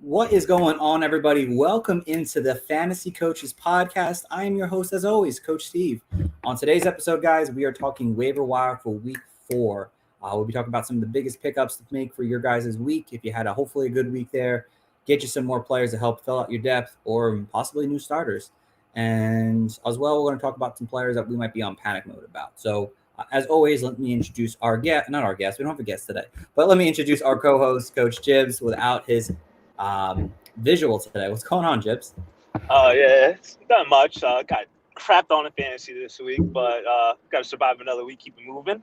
What is going on, everybody? Welcome into the Fantasy Coaches Podcast. I am your host, as always, Coach Steve. On today's episode, guys, we are talking waiver wire for Week 4. We'll be talking about some of the biggest pickups to make for your guys' week. If you had hopefully a good week there, get you some more players to help fill out your depth or possibly new starters. And as well, we're going to talk about some players that we might be on panic mode about. So, as always, let me introduce our guest. Not our guest. We don't have a guest today. But let me introduce our co-host, Coach Jibbs, without his visual today. What's going on, Jibbs? Yeah, it's not much. Got crapped on in fantasy this week, but got to survive another week, keep it moving.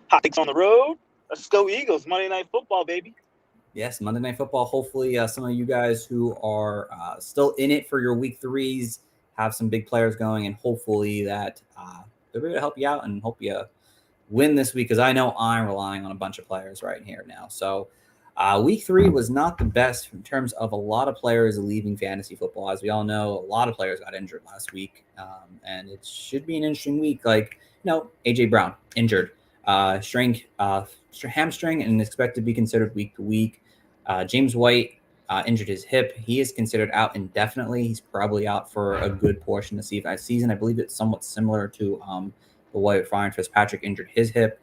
Hot takes on the road. Let's go Eagles. Monday Night Football, baby. Yes, Monday Night Football. Hopefully some of you guys who are still in it for your week 3s have some big players going, and hopefully that they're going to help you out and help you win this week, because I know I'm relying on a bunch of players right here now. So Week 3 was not the best in terms of a lot of players leaving fantasy football. As we all know, a lot of players got injured last week, and it should be an interesting week. Like, A.J. Brown, injured, hamstring, and expected to be considered week to week. James White injured his hip. He is considered out indefinitely. He's probably out for a good portion of the season. I believe it's somewhat similar to the way Ryan Fitzpatrick injured his hip.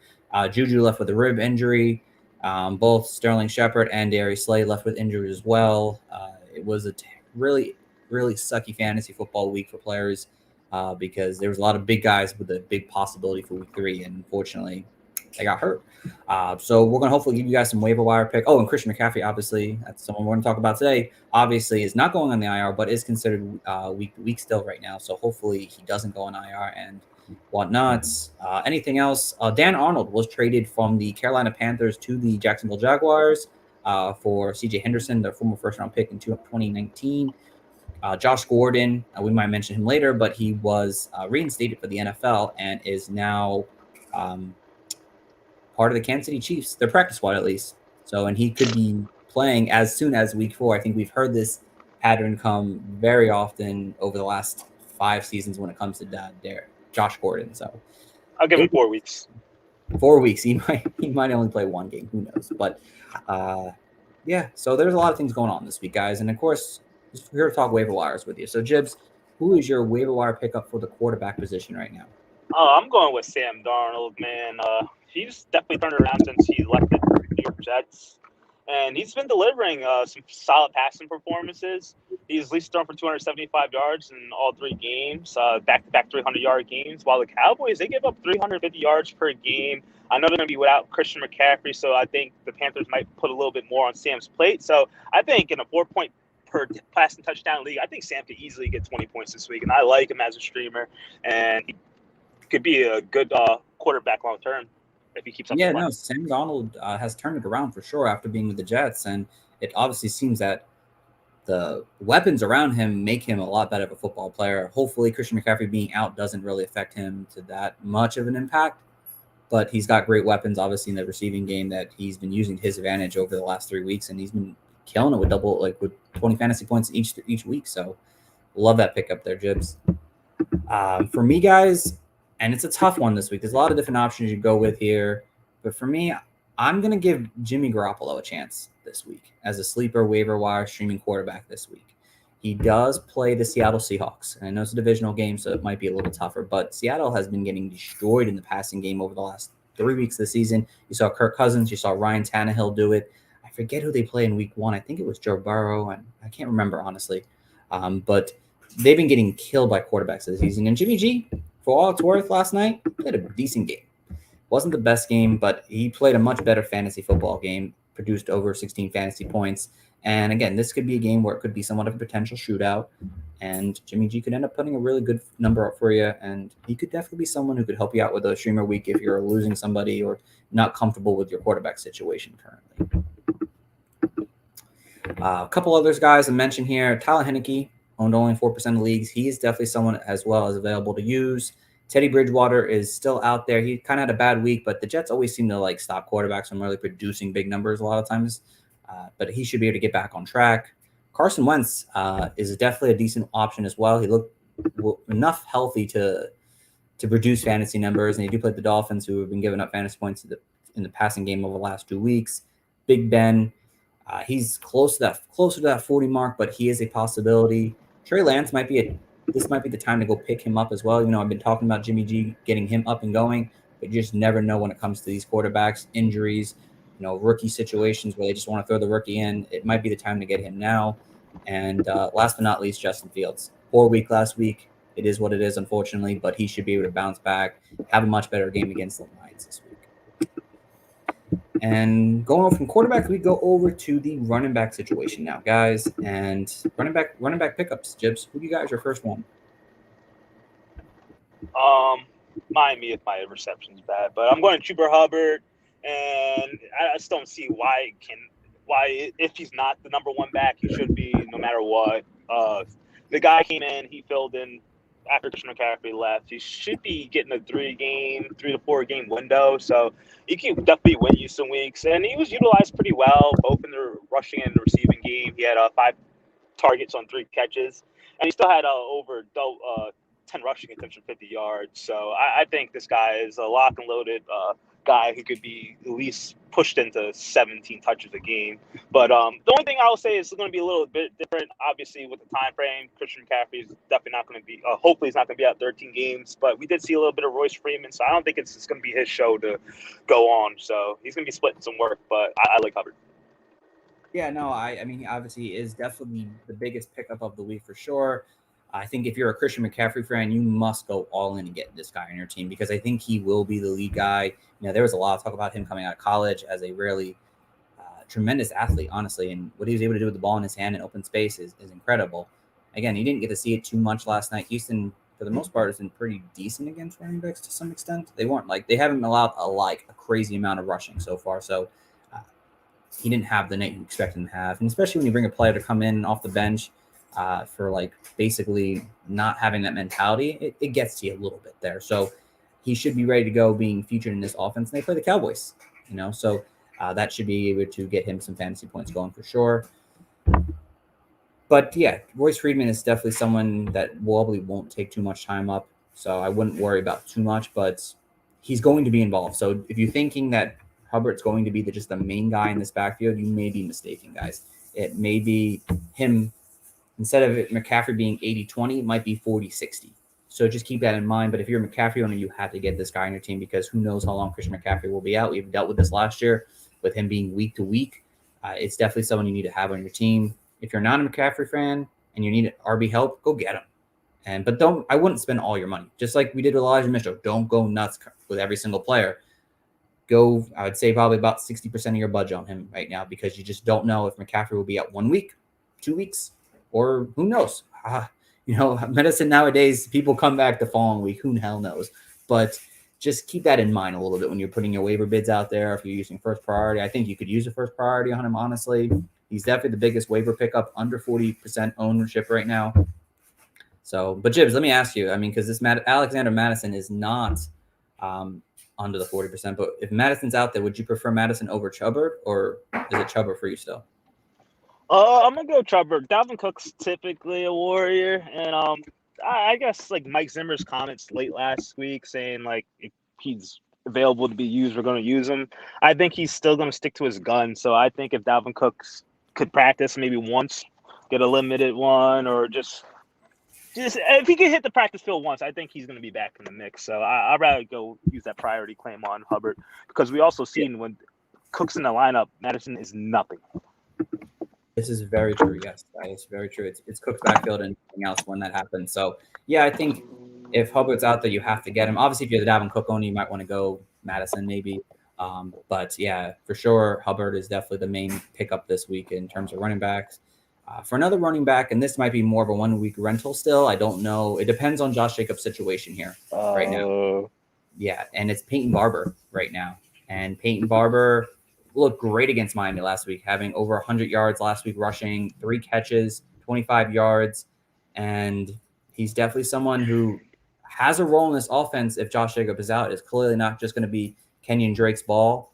Juju left with a rib injury. Both Sterling Shepard and Darius Slay left with injuries as well. It was a really, really sucky fantasy football week for players because there was a lot of big guys with a big possibility for week 3, and unfortunately, they got hurt. So we're going to hopefully give you guys some waiver wire pick. Oh, and Christian McCaffrey, obviously, that's someone we're going to talk about today. Obviously, is not going on the IR, but is considered week to week still right now. So hopefully he doesn't go on IR and whatnot. Anything else? Dan Arnold was traded from the Carolina Panthers to the Jacksonville Jaguars for C.J. Henderson, their former first-round pick in 2019. Josh Gordon, we might mention him later, but he was reinstated for the NFL and is now part of the Kansas City Chiefs, their practice squad at least. So, and he could be playing as soon as week 4. I think we've heard this pattern come very often over the last 5 seasons when it comes to Josh Gordon. So I'll give him 4 weeks. 4 weeks. He might only play 1 game. Who knows? But yeah, so there's a lot of things going on this week, guys. And of course, we're here to talk waiver wires with you. So Jibbs, who is your waiver wire pickup for the quarterback position right now? I'm going with Sam Darnold, man. He's definitely turned around since he left the New York Jets. And he's been delivering some solid passing performances. He's at least thrown for 275 yards in all 3 games, back-to-back 300-yard games. While the Cowboys, they give up 350 yards per game. I know they're going to be without Christian McCaffrey, so I think the Panthers might put a little bit more on Sam's plate. So I think in a 4-point per passing touchdown league, I think Sam could easily get 20 points this week. And I like him as a streamer, and he could be a good quarterback long-term if he keeps up. Yeah, no, Sam Darnold has turned it around for sure after being with the Jets, and it obviously seems that the weapons around him make him a lot better of a football player. Hopefully, Christian McCaffrey being out doesn't really affect him to that much of an impact, but he's got great weapons, obviously, in the receiving game that he's been using to his advantage over the last 3 weeks, and he's been killing it with 20 fantasy points each week. So, love that pickup there, Jibbs. For me, guys, and it's a tough one this week. There's a lot of different options you go with here. But for me, I'm going to give Jimmy Garoppolo a chance this week as a sleeper waiver wire streaming quarterback this week. He does play the Seattle Seahawks. And I know it's a divisional game, so it might be a little tougher. But Seattle has been getting destroyed in the passing game over the last 3 weeks of the season. You saw Kirk Cousins. You saw Ryan Tannehill do it. I forget who they play in week 1. I think it was Joe Burrow. And I can't remember, honestly. But they've been getting killed by quarterbacks this season. And Jimmy G, for all it's worth, last night, played a decent game. Wasn't the best game, but he played a much better fantasy football game, produced over 16 fantasy points, And again, this could be a game where it could be somewhat of a potential shootout, and Jimmy G could end up putting a really good number up for you. And he could definitely be someone who could help you out with a streamer week if you're losing somebody or not comfortable with your quarterback situation currently. A couple others guys I mentioned here. Tyler Heineke, owned only 4% of leagues. He is definitely someone as well as available to use. Teddy Bridgewater is still out there. He kind of had a bad week, but the Jets always seem to like stop quarterbacks from really producing big numbers a lot of times. But he should be able to get back on track. Carson Wentz is definitely a decent option as well. He looked enough healthy to produce fantasy numbers, and he do play the Dolphins, who have been giving up fantasy points in the passing game over the last 2 weeks. Big Ben, he's closer to that 40 mark, but he is a possibility. Trey Lance might be the time to go pick him up as well. I've been talking about Jimmy G getting him up and going, but you just never know when it comes to these quarterbacks, injuries, rookie situations where they just want to throw the rookie in. It might be the time to get him now. And last but not least, Justin Fields. Poor week last week. It is what it is, unfortunately, but he should be able to bounce back, have a much better game against the Lions this week. And going over from quarterback, we go over to the running back situation now, guys. And running back pickups. Jibs, who do you guys are first one? Miami if my reception's bad, but I'm going to Chuba Hubbard, and I just don't see why if he's not the number one back, he should be no matter what. The guy came in, he filled in after Christian McCaffrey left. He should be getting a 3 to 4 game window, so he can definitely win you some weeks. And he was utilized pretty well, both in the rushing and the receiving game. He had 5 targets on 3 catches, and he still had over 10 rushing attempts for 50 yards. So I think this guy is a lock and loaded guy who could be at least pushed into 17 touches a game. But the only thing I will say is it's going to be a little bit different, obviously, with the time frame. Christian McCaffrey is definitely not going to be hopefully he's not going to be out 13 games, but we did see a little bit of Royce Freeman, so I don't think it's just going to be his show to go on. So he's going to be splitting some work, but I like Hubbard. Yeah, no, I mean, he obviously is definitely the biggest pickup of the week for sure. I think if you're a Christian McCaffrey fan, you must go all in and get this guy on your team, because I think he will be the lead guy. There was a lot of talk about him coming out of college as a really tremendous athlete, honestly, and what he was able to do with the ball in his hand in open space is incredible. Again, he didn't get to see it too much last night. Houston, for the most part, has been pretty decent against running backs to some extent. They haven't allowed a crazy amount of rushing so far, so he didn't have the night you expect him to have, and especially when you bring a player to come in off the bench for basically not having that mentality, it gets to you a little bit there. So he should be ready to go being featured in this offense. And they play the Cowboys, so that should be able to get him some fantasy points going for sure. But yeah, Royce Freeman is definitely someone that probably won't take too much time up. So I wouldn't worry about too much, but he's going to be involved. So if you're thinking that Hubbard's going to be just the main guy in this backfield, you may be mistaken, guys. It may be him. Instead of McCaffrey being 80-20, it might be 40-60. So just keep that in mind. But if you're a McCaffrey owner, you have to get this guy on your team, because who knows how long Christian McCaffrey will be out. We've dealt with this last year with him being week to week. It's definitely someone you need to have on your team. If you're not a McCaffrey fan and you need RB help, go get him. But I wouldn't spend all your money. Just like we did with Elijah Mitchell, don't go nuts with every single player. Go, I would say probably about 60% of your budget on him right now, because you just don't know if McCaffrey will be out 1 week, 2 weeks, or who knows? Medicine nowadays, people come back the following week. Who the hell knows? But just keep that in mind a little bit when you're putting your waiver bids out there. If you're using first priority, I think you could use a first priority on him, honestly. He's definitely the biggest waiver pickup, under 40% ownership right now. So, but Jibs, let me ask you, because this Alexander Madison is not under the 40%, but if Madison's out there, would you prefer Madison over Chubbard, or is it Chubbard for you still? I'm gonna go Chubbard. Dalvin Cook's typically a warrior, and I guess Mike Zimmer's comments late last week saying if he's available to be used, we're gonna use him. I think he's still gonna stick to his gun. So I think if Dalvin Cook could practice maybe once, get a limited one, or just if he can hit the practice field once, I think he's gonna be back in the mix. So I'd rather go use that priority claim on Hubbard, because we also seen when Cook's in the lineup, Madison is nothing. This is very true. Yes, that is very true. It's Cook's backfield and anything else when that happens. So, yeah, I think if Hubbard's out there, you have to get him. Obviously, if you're the Dalvin Cook owner, you might want to go Madison maybe. But yeah, for sure, Hubbard is definitely the main pickup this week in terms of running backs. For another running back, and this might be more of a 1 week rental still. I don't know. It depends on Josh Jacobs' situation here right now. Yeah, and it's Peyton Barber right now. And Peyton Barber looked great against Miami last week, having over 100 yards last week rushing, 3 catches, 25 yards. And he's definitely someone who has a role in this offense if Josh Jacobs is out. It's clearly not just going to be Kenyon Drake's ball.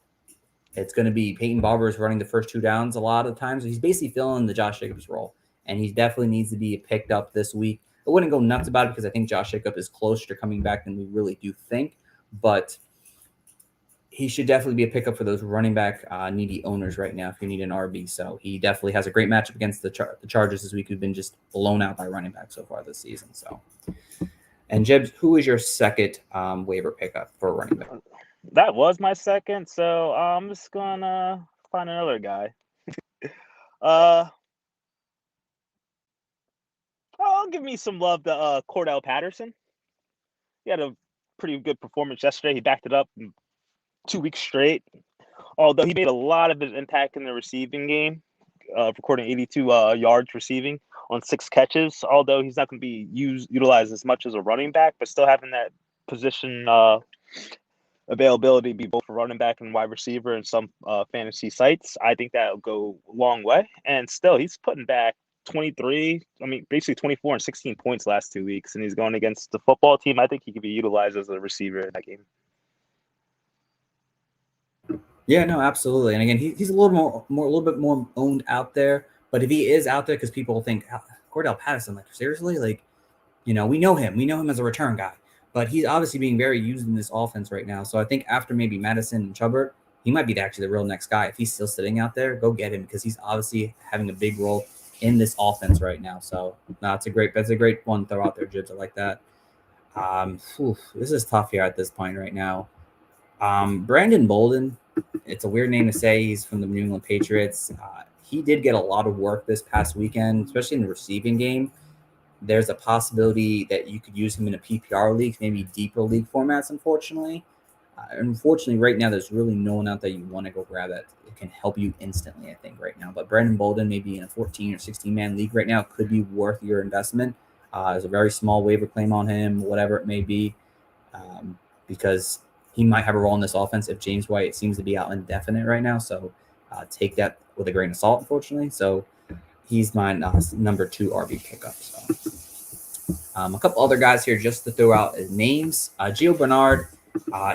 It's going to be Peyton Barber's running the first 2 downs a lot of times. He's basically filling the Josh Jacobs role, and he definitely needs to be picked up this week. I wouldn't go nuts about it because I think Josh Jacobs is closer to coming back than we really do think, but he should definitely be a pickup for those running back needy owners right now if you need an RB. So he definitely has a great matchup against the Chargers this week, who've been just blown out by running back so far this season. So, and Jibs, who is your second waiver pickup for running back? That was my second, so I'm just gonna find another guy. I'll give me some love to Cordell Patterson. He had a pretty good performance yesterday. He backed it up 2 weeks straight. Although he made a lot of his impact in the receiving game, recording 82 yards receiving on 6 catches. Although he's not going to be utilized as much as a running back, but still having that position availability be both for running back and wide receiver in some fantasy sites, I think that'll go a long way. And still, he's putting back 23, basically 24 and 16 points last 2 weeks, and he's going against the football team. I think he could be utilized as a receiver in that game. Yeah, no, absolutely. And again, he's a little bit more owned out there. But if he is out there, because people think Cordell Patterson, like seriously, like we know him as a return guy. But he's obviously being very used in this offense right now. So I think after maybe Madison and Chubbard, he might be actually the real next guy. If he's still sitting out there, go get him because he's obviously having a big role in this offense right now. So no, that's a great one to throw out there, Jibs. I like that. This is tough here at this point right now. Brandon Bolden, it's a weird name to say. He's from the New England Patriots. He did get a lot of work this past weekend, especially in the receiving game. There's a possibility that you could use him in a PPR league, maybe deeper league formats, unfortunately. Right now, there's really no one out there you want to go grab that can help you instantly, I think, right now. But Brandon Bolden, maybe in a 14 or 16-man league right now, could be worth your investment. There's a very small waiver claim on him, whatever it may be, because he might have a role in this offense if James White seems to be out indefinite right now. So take that with a grain of salt, unfortunately. So he's my number 2 RB pickup. So a couple other guys here just to throw out his names. Gio Bernard,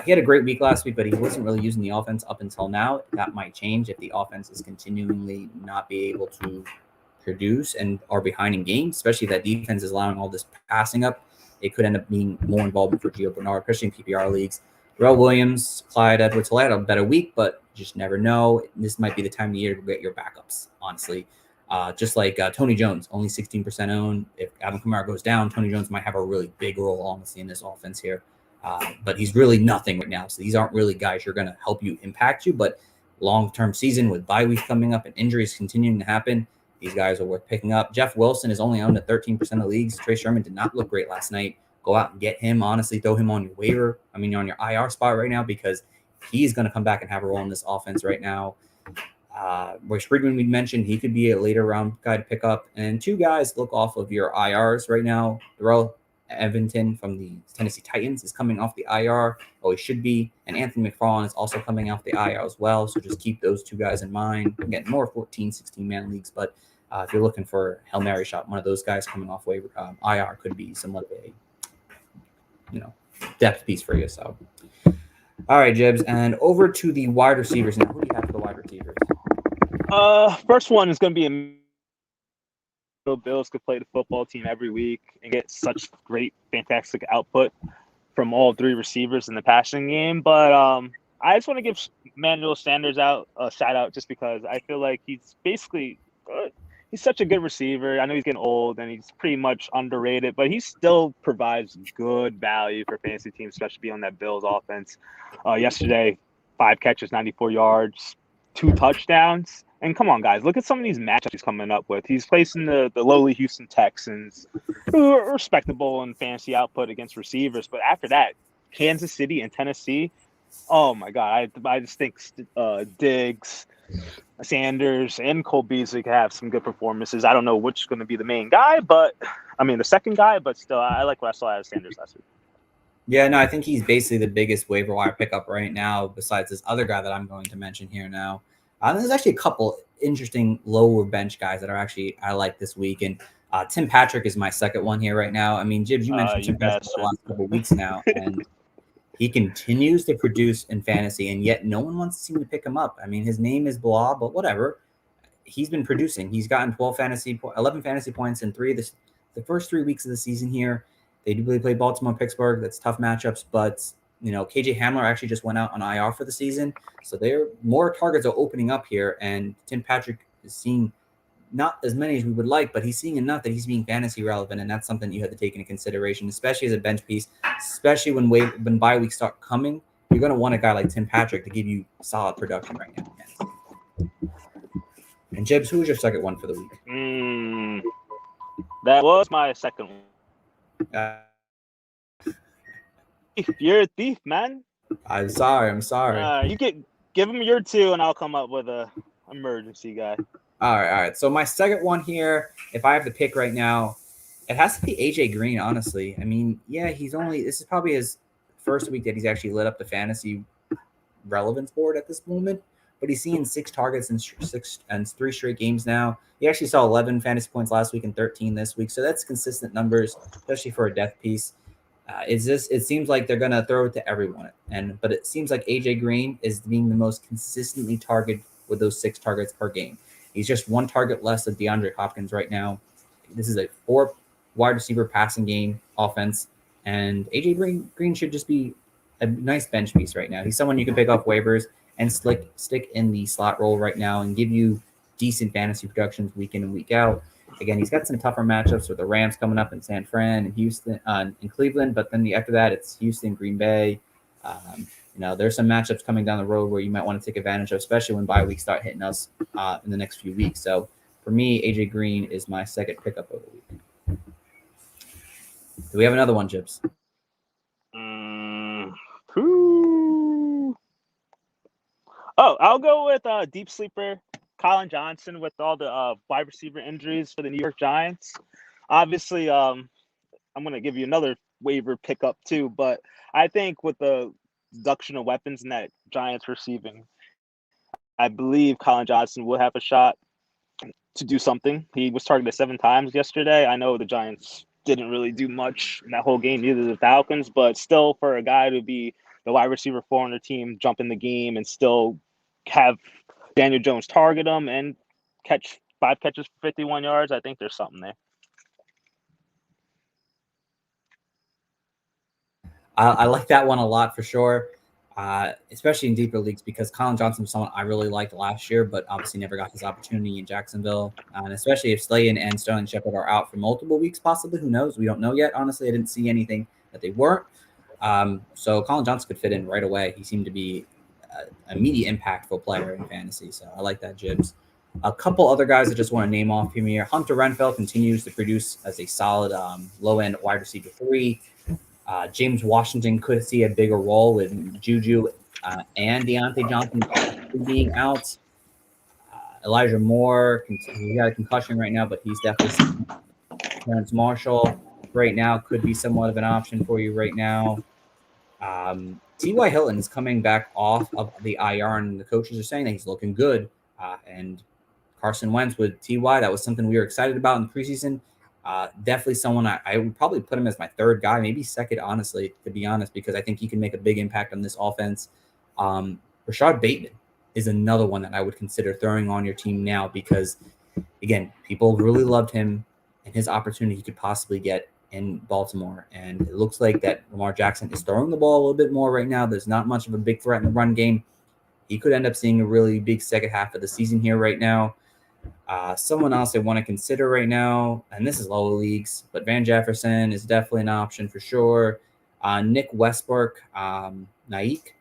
he had a great week last week, but he wasn't really using the offense up until now. That might change if the offense is continually not be able to produce and are behind in games, especially if that defense is allowing all this passing up. It could end up being more involvement for Gio Bernard, especially in PPR leagues. Darrell Williams, Clyde Edwards-Helaire had a better week, but you just never know. This might be the time of year to get your backups, honestly. Just like Tony Jones, only 16% owned. If Alvin Kamara goes down, Tony Jones might have a really big role, honestly, in this offense here. But he's really nothing right now. So these aren't really guys who are going to help you, impact you. But long-term season with bye weeks coming up and injuries continuing to happen, these guys are worth picking up. Jeff Wilson is only owned at 13% of leagues. Trey Sherman did not look great last night. Go out and get him. Honestly, throw him on your waiver. On your IR spot right now because he's going to come back and have a role in this offense right now. Royce Freeman, we mentioned, he could be a later round guy to pick up. And 2 guys look off of your IRs right now. Darrell Everington from the Tennessee Titans is coming off the IR. Oh, he should be. And Anthony McFarland is also coming off the IR as well. So just keep those 2 guys in mind. Again, more 14, 16-man leagues. But if you're looking for a Hail Mary shot, one of those guys coming off waiver IR could be somewhat of a depth piece for you. So, all right, Jibs, and over to the wide receivers now. Who do you have for the wide receivers? First one is going to be Bills could play the football team every week and get such great, fantastic output from all 3 receivers in the passing game. But I just want to give Manuel Sanders a shout out just because I feel like he's basically good. He's such a good receiver. I know he's getting old and he's pretty much underrated, but he still provides good value for fantasy teams, especially on that Bills offense. Yesterday, 5 catches, 94 yards, 2 touchdowns. And come on, guys, look at some of these matchups he's coming up with. He's facing the lowly Houston Texans, who are respectable in fantasy output against receivers. But after that, Kansas City and Tennessee, Oh my God, I just think Diggs, Sanders, and Cole Beasley could have some good performances. I don't know which is going to be the main guy, but I mean the second guy, but still, I like what I saw out of Sanders last week. Yeah, no, I think he's basically the biggest waiver wire pickup right now, besides this other guy that I'm going to mention here now. There's actually a couple interesting lower bench guys that are actually I like this week, and Tim Patrick is my second one here right now. I mean, Jibs, you mentioned You Tim Patrick for the bastard. last couple of weeks now, and he continues to produce in fantasy, and yet no one wants to seem to pick him up. I mean, his name is blah, but whatever. He's been producing. He's gotten 11 fantasy points in the first 3 weeks of the season here. They do really play Baltimore, Pittsburgh. That's tough matchups, but KJ Hamler actually just went out on IR for the season, so more targets are opening up here, and Tim Patrick is seeing not as many as we would like, but he's seeing enough that he's being fantasy relevant, and that's something you have to take into consideration, especially as a bench piece, especially when bye weeks start coming. You're going to want a guy like Tim Patrick to give you solid production right now. And Jibs, who was your second one for the week? That was my second one. You're a thief, man. I'm sorry. You give him your two, and I'll come up with a emergency guy. All right. So my second one here, if I have to pick right now, it has to be AJ Green, honestly. I mean, yeah, this is probably his first week that he's actually lit up the fantasy relevance board at this moment, but he's seeing 6 targets in 3 straight games now. He actually saw 11 fantasy points last week and 13 this week, so that's consistent numbers, especially for a death piece. It seems like they're going to throw it to everyone, but it seems like AJ Green is being the most consistently targeted with those 6 targets per game. He's just 1 target less than DeAndre Hopkins right now. This is a 4 wide receiver passing game offense, and AJ Green should just be a nice bench piece right now. He's someone you can pick off waivers and stick in the slot role right now and give you decent fantasy productions week in and week out. Again, he's got some tougher matchups with the Rams coming up in San Fran and Houston, in Cleveland, but then after that, it's Houston, Green Bay. There's some matchups coming down the road where you might want to take advantage of, especially when bye weeks start hitting us in the next few weeks. So for me, AJ Green is my second pickup of the week. Do we have another one, Jibs? I'll go with deep sleeper Colin Johnson with all the wide receiver injuries for the New York Giants. Obviously, I'm going to give you another waiver pickup too, but I think with the reduction of weapons in that Giants receiving, I believe Colin Johnson will have a shot to do something. He was targeted 7 times yesterday. I know the Giants didn't really do much in that whole game, neither the Falcons, but still for a guy to be the wide receiver 4 on their team, jump in the game and still have Daniel Jones target him and catch 5 catches for 51 yards, I think there's something there. I like that one a lot for sure, especially in deeper leagues, because Colin Johnson was someone I really liked last year, but obviously never got his opportunity in Jacksonville. And especially if Slayton and Sterling Shepard are out for multiple weeks, possibly. Who knows? We don't know yet. Honestly, I didn't see anything that they weren't. So Colin Johnson could fit in right away. He seemed to be an immediate impactful player in fantasy. So I like that, Jibs. A couple other guys I just want to name off here. Hunter Renfrow continues to produce as a solid low-end wide receiver 3. James Washington could see a bigger role with Juju and Deontay Johnson being out. Elijah Moore, he got a concussion right now, but he's definitely Terrence Marshall right now could be somewhat of an option for you right now. T.Y. Hilton is coming back off of the IR, and the coaches are saying that he's looking good. And Carson Wentz with T.Y., that was something we were excited about in the preseason. Definitely someone I would probably put him as my 3rd guy, maybe second, honestly, to be honest, because I think he can make a big impact on this offense. Rashad Bateman is another one that I would consider throwing on your team now because, again, people really loved him and his opportunity he could possibly get in Baltimore. And it looks like that Lamar Jackson is throwing the ball a little bit more right now. There's not much of a big threat in the run game. He could end up seeing a really big second half of the season here right now. Someone else I want to consider right now, and this is lower leagues, but Van Jefferson is definitely an option for sure. Nick Westbrook, Naik,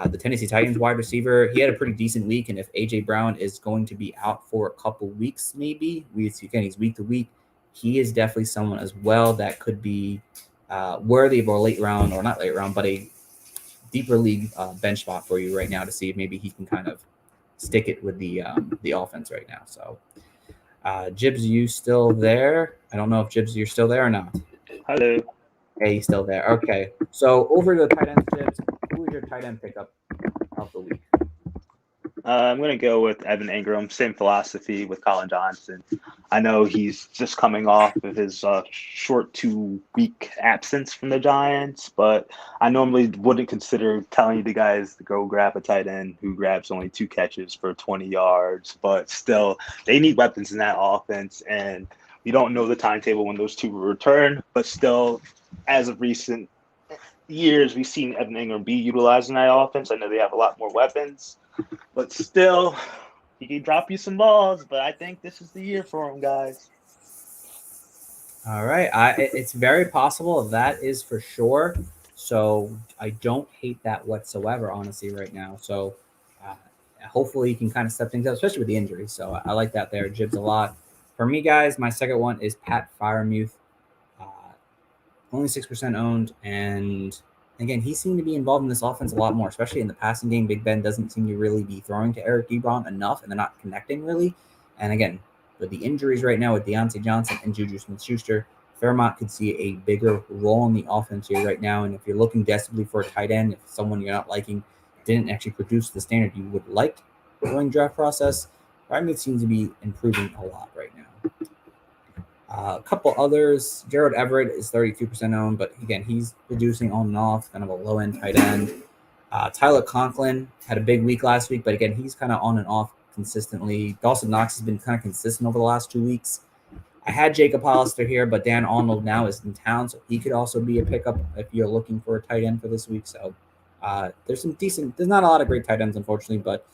the Tennessee Titans wide receiver, he had a pretty decent week, and if A.J. Brown is going to be out for a couple weeks maybe, he's week to week, he is definitely someone as well that could be worthy of a late round, or not late round, but a deeper league bench spot for you right now to see if maybe he can kind of stick it with the offense right now. So, Jibs, you still there? I don't know if Jibs, you're still there or not. Hello. Hey, he's still there. Okay. So over to the tight end, Jibs. Who is your tight end pickup of the week? I'm going to go with Evan Ingram. Same philosophy with Colin Johnson. I know he's just coming off of his short 2-week absence from the Giants, but I normally wouldn't consider telling you guys to go grab a tight end who grabs only 2 catches for 20 yards. But still, they need weapons in that offense, and we don't know the timetable when those two will return. But still, as of recent years, we've seen Evan Ingram be utilized in that offense. I know they have a lot more weapons. But still, he can drop you some balls, but I think this is the year for him, guys. All right. It's very possible. That is for sure. So I don't hate that whatsoever, honestly, right now. So hopefully he can kind of step things up, especially with the injury. So I like that there. Jibs a lot. For me, guys, my second one is Pat Fryermuth. Only 6% owned. And again, he seemed to be involved in this offense a lot more, especially in the passing game. Big Ben doesn't seem to really be throwing to Eric Ebron enough, and they're not connecting really. And again, with the injuries right now with Deontay Johnson and Juju Smith-Schuster, Fairmont could see a bigger role in the offense here right now. And if you're looking desperately for a tight end, if someone you're not liking didn't actually produce the standard you would like during draft process, Fryermuth seems to be improving a lot right now. A couple others. Gerald Everett is 32% owned, but again, he's producing on and off, kind of a low-end tight end. Tyler Conklin had a big week last week, but again, he's kind of on and off consistently. Dawson Knox has been kind of consistent over the last 2 weeks. I had Jacob Hollister here, but Dan Arnold now is in town, so he could also be a pickup if you're looking for a tight end for this week. So there's not a lot of great tight ends, unfortunately, but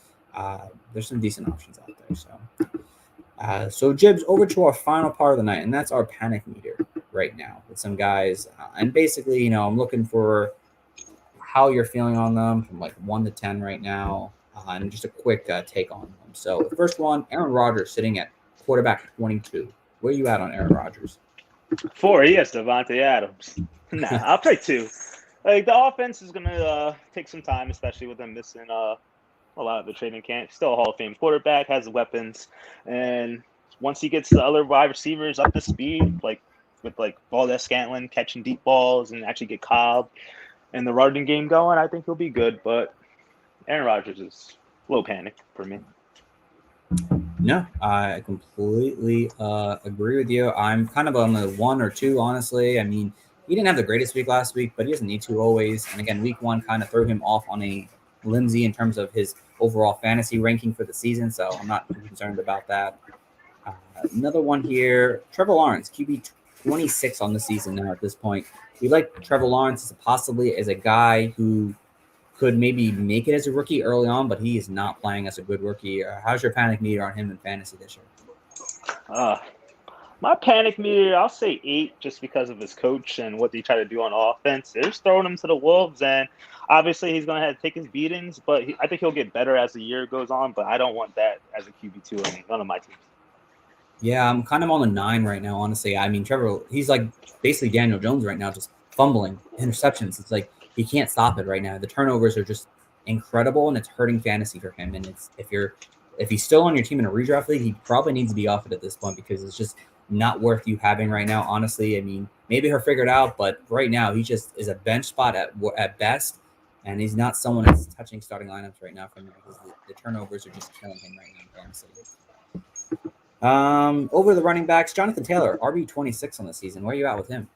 there's some decent options out there. So Jibs, over to our final part of the night, and that's our panic meter right now with some guys. And basically, I'm looking for how you're feeling on them from like 1 to 10 right now, and just a quick take on them. So the first one, Aaron Rodgers sitting at quarterback 22. Where are you at on Aaron Rodgers? 4, he has Devontae Adams. Nah, I'll play 2. Like, the offense is going to take some time, especially with them missing a lot of the training camp. Still a Hall of Fame quarterback, has the weapons. And once he gets the other wide receivers up to speed, like with like Valdez-Scantling catching deep balls and actually get Cobb and the running game going, I think he'll be good. But Aaron Rodgers is low panic for me. No, I completely agree with you. I'm kind of on the 1 or 2, honestly. I mean, he didn't have the greatest week last week, but he doesn't need to always. And again, week 1 kind of threw him off on a Lindsay in terms of his overall fantasy ranking for the season, so I'm not too concerned about that. Another one here, Trevor Lawrence, QB 26 on the season now at this point. We like Trevor Lawrence possibly as a guy who could maybe make it as a rookie early on, but he is not playing as a good rookie. How's your panic meter on him in fantasy this year? My panic meter, I'll say 8 just because of his coach and what they try to do on offense. They're just throwing him to the wolves, and obviously he's going to have to take his beatings, but I think he'll get better as the year goes on, but I don't want that as a QB2 on none of my teams. Yeah, I'm kind of on the 9 right now, honestly. I mean, Trevor, he's like basically Daniel Jones right now, just fumbling interceptions. It's like he can't stop it right now. The turnovers are just incredible, and it's hurting fantasy for him. And it's if he's still on your team in a redraft league, he probably needs to be off it at this point because it's just not worth you having right now. Honestly, I mean, maybe he'll figure it out, but right now he just is a bench spot at best, and he's not someone that's touching starting lineups right now for me because the turnovers are just killing him right now in fantasy. Over the running backs, Jonathan Taylor, RB26 on the season. Where are you at with him?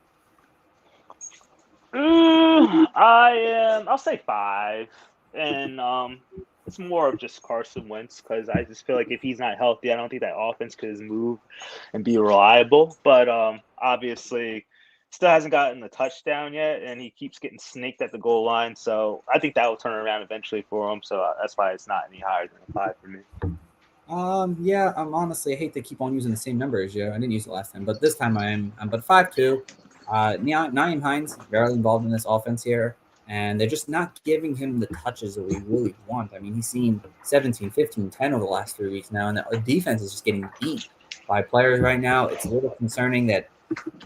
I'll say 5, and it's more of just Carson Wentz because I just feel like if he's not healthy, I don't think that offense could move and be reliable. But obviously, still hasn't gotten the touchdown yet, and he keeps getting snaked at the goal line. So I think that will turn around eventually for him. So that's why it's not any higher than a 5 for me. Yeah, I'm honestly, I hate to keep on using the same number as you. I didn't use it last time, but this time I'm but 5'2". Nyheim Hines barely involved in this offense here, and they're just not giving him the touches that we really want. I mean, he's seen 17, 15, 10 over the last 3 weeks now, and the defense is just getting beat by players right now. It's a little concerning that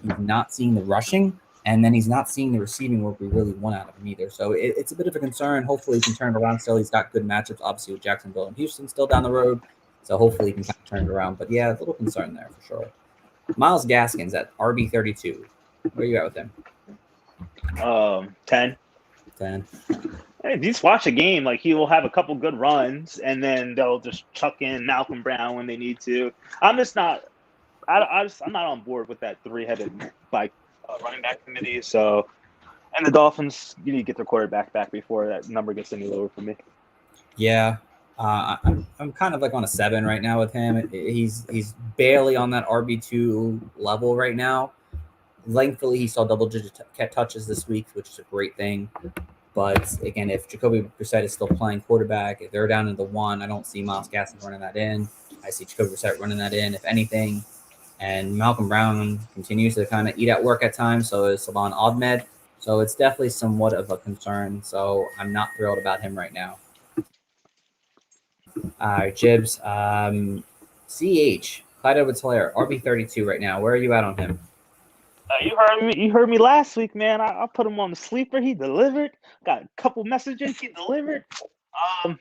he's not seeing the rushing And then he's not seeing the receiving work we really want out of him either. So it's a bit of a concern. Hopefully he can turn it around still. He's got good matchups, obviously, with Jacksonville and Houston still down the road. So hopefully he can kind of turn it around. But yeah, a little concern there for sure. Myles Gaskins at RB32. Where are you at with him? 10. 10. Hey, if you just watch a game, like he will have a couple good runs, and then they'll just chuck in Malcolm Brown when they need to. I'm just not. I'm not on board with that three-headed running back committee. So, and the Dolphins, you need to get their quarterback back before that number gets any lower for me. Yeah, I'm kind of like on a 7 right now with him. He's barely on that RB2 level right now. Thankfully, he saw double-digit touches this week, which is a great thing. But again, if Jacoby Brissett is still playing quarterback, if they're down to the 1, I don't see Myles Gaskins running that in. I see Jacoby Brissett running that in, if anything. And Malcolm Brown continues to kind of eat at work at times. So is Salvon Ahmed. So it's definitely somewhat of a concern. So I'm not thrilled about him right now. All right, Jibs. CH, Clyde Edwards-Helaire, RB32 right now. Where are you at on him? You heard me last week, man. I put him on the sleeper. He delivered. Got a couple messages. He delivered. I'm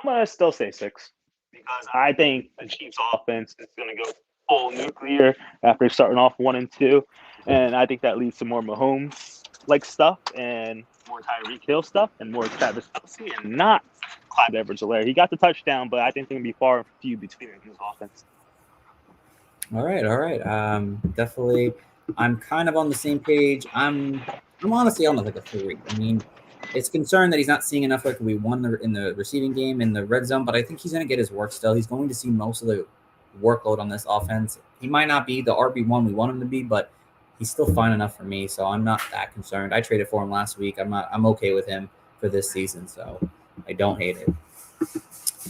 gonna still say 6 because I think the Chiefs' offense is gonna go full nuclear after starting off 1 and 2, and I think that leads to more Mahomes like stuff and more Tyreek Hill stuff and more Travis Kelce and not Clyde Edwards-Helaire. He got the touchdown, but I think they're gonna be far and few between in his offense. All right. Definitely. I'm kind of on the same page. I'm honestly almost like a 3. I mean, it's concerned that he's not seeing enough like we won in the receiving game in the red zone, but I think he's going to get his work still. He's going to see most of the workload on this offense. He might not be the RB1 we want him to be, but he's still fine enough for me, so I'm not that concerned. I traded for him last week. I'm okay with him for this season, so I don't hate it.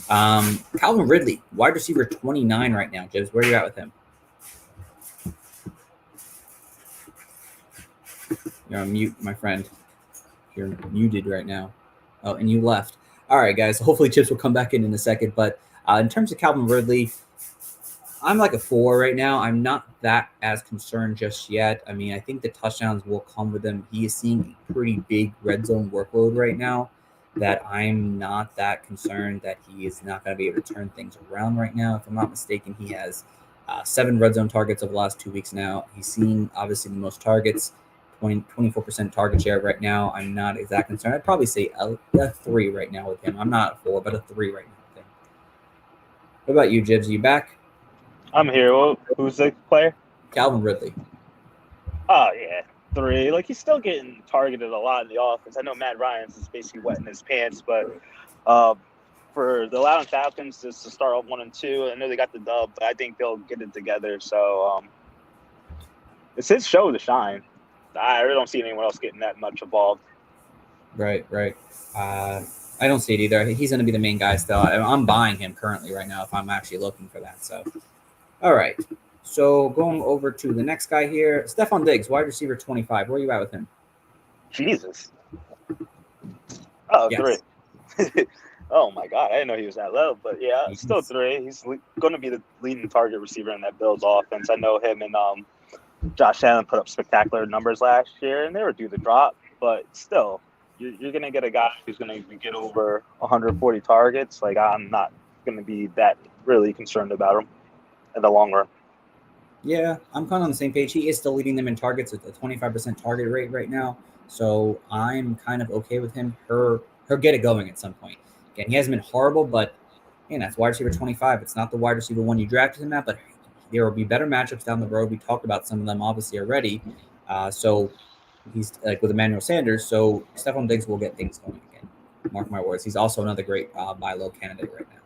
Calvin Ridley, wide receiver 29 right now. Jibs, where are you at with him? You're on mute, my friend. You're muted right now. Oh, and you left. All right, guys. Hopefully Chips will come back in a second. But in terms of Calvin Ridley, I'm like a 4 right now. I'm not that as concerned just yet. I mean, I think the touchdowns will come with him. He is seeing a pretty big red zone workload right now that I'm not that concerned that he is not going to be able to turn things around right now. If I'm not mistaken, he has 7 red zone targets over the last 2 weeks now. He's seen, obviously, the most targets. 24% target share right now. I'm not exactly concerned. I'd probably say a 3 right now with him. I'm not a 4, but a 3 right now with him. What about you, Jibs? Are you back? I'm here. Who's the player? Calvin Ridley. Oh, yeah. 3. Like, he's still getting targeted a lot in the offense. I know Matt Ryan's is basically wetting his pants, but for the Atlanta Falcons just to start off 1 and 2, I know they got the dub, but I think they'll get it together. So it's his show to shine. I really don't see anyone else getting that much involved. Right. I don't see it either. He's going to be the main guy still. I'm buying him currently right now if I'm actually looking for that. So, all right. So going over to the next guy here, Stephon Diggs, wide receiver 25. Where are you at with him? Jesus. Oh, Yes. 3. Oh, my God. I didn't know he was that low. But, yeah, still 3. He's going to be the leading target receiver in that Bills offense. I know him and Josh Allen put up spectacular numbers last year, and they were due to drop. But still, you're going to get a guy who's going to get over 140 targets. Like, I'm not going to be that really concerned about him in the long run. Yeah, I'm kind of on the same page. He is still leading them in targets at a 25% target rate right now. So I'm kind of okay with him. He'll get it going at some point. Again, he hasn't been horrible, but that's wide receiver 25. It's not the wide receiver one you drafted him at, but there will be better matchups down the road. We talked about some of them obviously already. So he's like with Emmanuel Sanders. So Stephon Diggs will get things going again. Mark my words. He's also another great buy low candidate right now.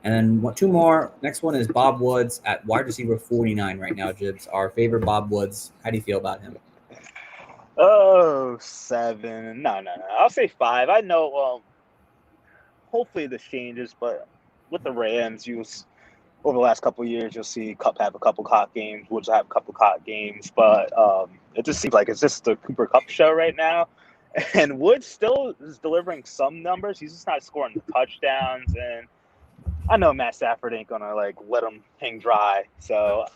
And then 2 more. Next one is Bob Woods at wide receiver 49 right now, Jibs. Our favorite Bob Woods. How do you feel about him? Oh, 7. No. I'll say 5. I know hopefully this changes, but with the Rams, over the last couple of years, you'll see Kupp have a couple hot games, Woods have a couple hot games, but it just seems like it's just the Cooper Kupp show right now. And Woods still is delivering some numbers. He's just not scoring the touchdowns, and I know Matt Stafford ain't gonna let him hang dry, so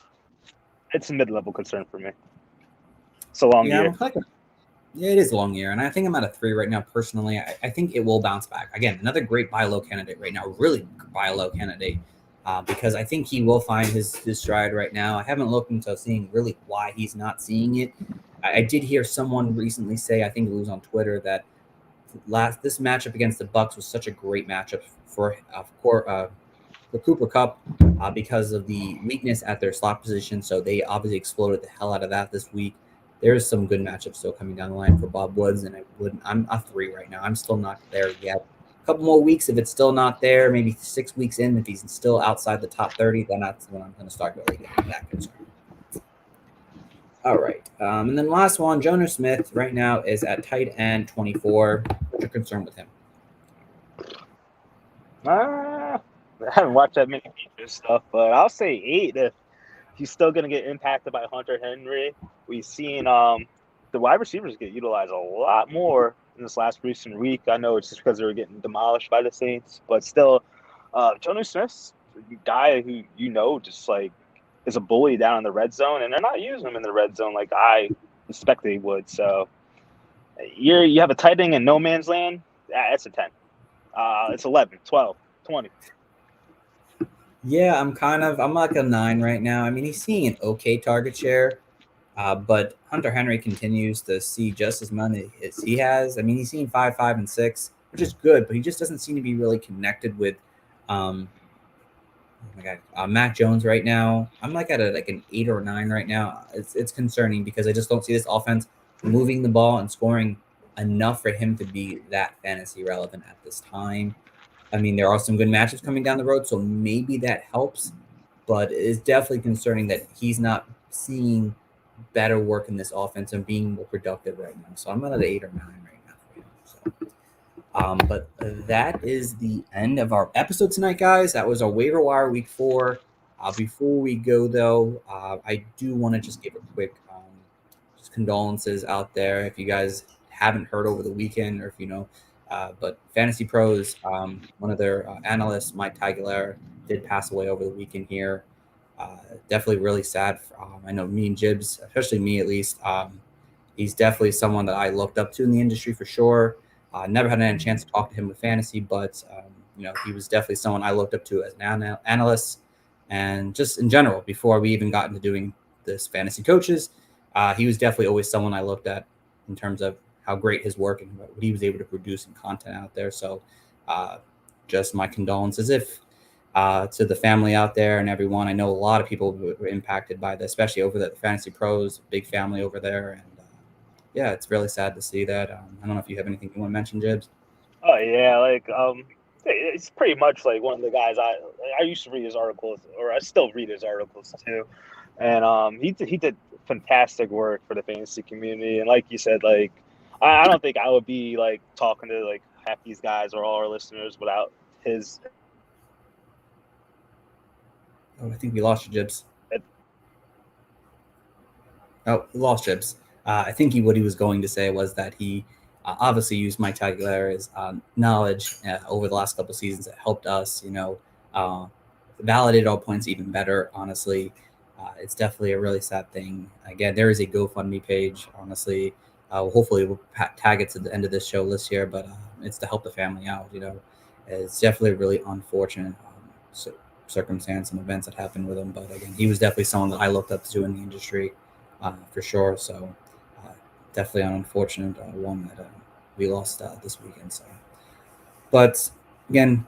it's a mid-level concern for me. It's a long Yeah, year. Yeah, it is a long year, and I think I'm at a 3 right now. Personally, I think it will bounce back. Again, another great buy low candidate right now, really buy low candidate, because I think he will find his stride right now. I haven't looked into seeing really why he's not seeing it. I did hear someone recently say, I think it was on Twitter, that this matchup against the Bucks was such a great matchup for Cooper Cup, because of the weakness at their slot position. So they obviously exploded the hell out of that this week. There's some good matchups still coming down the line for Bob Woods, and I'm a 3 right now. I'm still not there yet. A couple more weeks, if it's still not there, maybe 6 weeks in, if he's still outside the top 30, then that's when I'm going to start really getting that concerned. All right. And then last one, Jonah Smith right now is at tight end 24. What's your concern with him? I haven't watched that many feature stuff, but I'll say 8 if he's still going to get impacted by Hunter Henry. We've seen the wide receivers get utilized a lot more in this last recent week. I know it's just because they were getting demolished by the Saints, but still, Jonnu Smith's a guy who just like is a bully down in the red zone, and they're not using him in the red zone like I expect they would. So you have a tight end in no man's land. That's a 10. It's 11, 12, 20. Yeah, I'm like a 9 right now. I mean, he's seeing an okay target share, but Hunter Henry continues to see just as many as he has. I mean, he's seeing 5, 5, and 6, which is good, but he just doesn't seem to be really connected with Mac Jones right now. I'm like at an 8 or 9 right now. It's concerning because I just don't see this offense moving the ball and scoring enough for him to be that fantasy relevant at this time. I mean, there are some good matchups coming down the road, so maybe that helps, but it's definitely concerning that he's not seeing better work in this offense and being more productive right now. So I'm at an 8 or 9 right now for him. But that is the end of our episode tonight, guys. That was our waiver wire week 4. Before we go, though, I do want to just give a quick just condolences out there. If you guys haven't heard over the weekend, or if but Fantasy Pros, one of their analysts, Mike Tagliere, did pass away over the weekend here. Definitely really sad. I know me and Jibs, especially me at least, he's definitely someone that I looked up to in the industry for sure. Never had any chance to talk to him with fantasy, but he was definitely someone I looked up to as an analyst, and just in general before we even got into doing this fantasy coaches. He was definitely always someone I looked at in terms of how great his work and what he was able to produce and content out there. So just my condolences to the family out there and everyone. I know a lot of people were impacted by this, especially over the Fantasy Pros, big family over there. And yeah, it's really sad to see that. I don't know if you have anything you want to mention, Jibs. Oh yeah, it's pretty much like one of the guys I used to read his articles, or I still read his articles too, and he did fantastic work for the fantasy community. And like you said, like I don't think I would be like talking to like half these guys or all our listeners without his. Oh, I think we lost you, Jibs. Oh, we lost Jibs. I think what he was going to say was that he obviously used Mike Tagliare's knowledge over the last couple of seasons that helped us, validate our points even better. Honestly, it's definitely a really sad thing. Again, there is a GoFundMe page. Honestly, hopefully we'll tag it to the end of this show list here, but it's to help the family out. It's definitely a really unfortunate circumstance and events that happened with him. But again, he was definitely someone that I looked up to in the industry for sure. So definitely an unfortunate one that we lost this weekend. So, but again,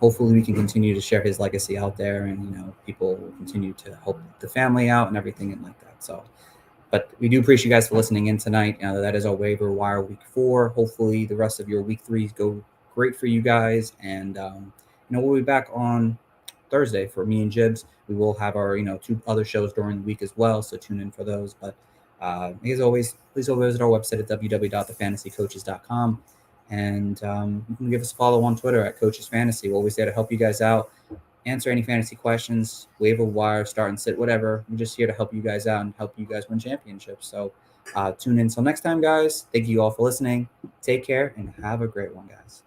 hopefully we can continue to share his legacy out there, and people will continue to help the family out and everything and like that. So, but we do appreciate you guys for listening in tonight. That is our waiver wire week 4. Hopefully the rest of your week 3s go great for you guys, and we'll be back on Thursday for me and Jibs. We will have our 2 other shows during the week as well, so tune in for those. But as always, please go visit our website at www.thefantasycoaches.com, and you can give us a follow on Twitter at Coaches Fantasy. We're always there to help you guys out, answer any fantasy questions, waiver wire, start and sit, whatever. We're just here to help you guys out and help you guys win championships. So tune in until next time, guys. Thank you all for listening. Take care and have a great one, guys.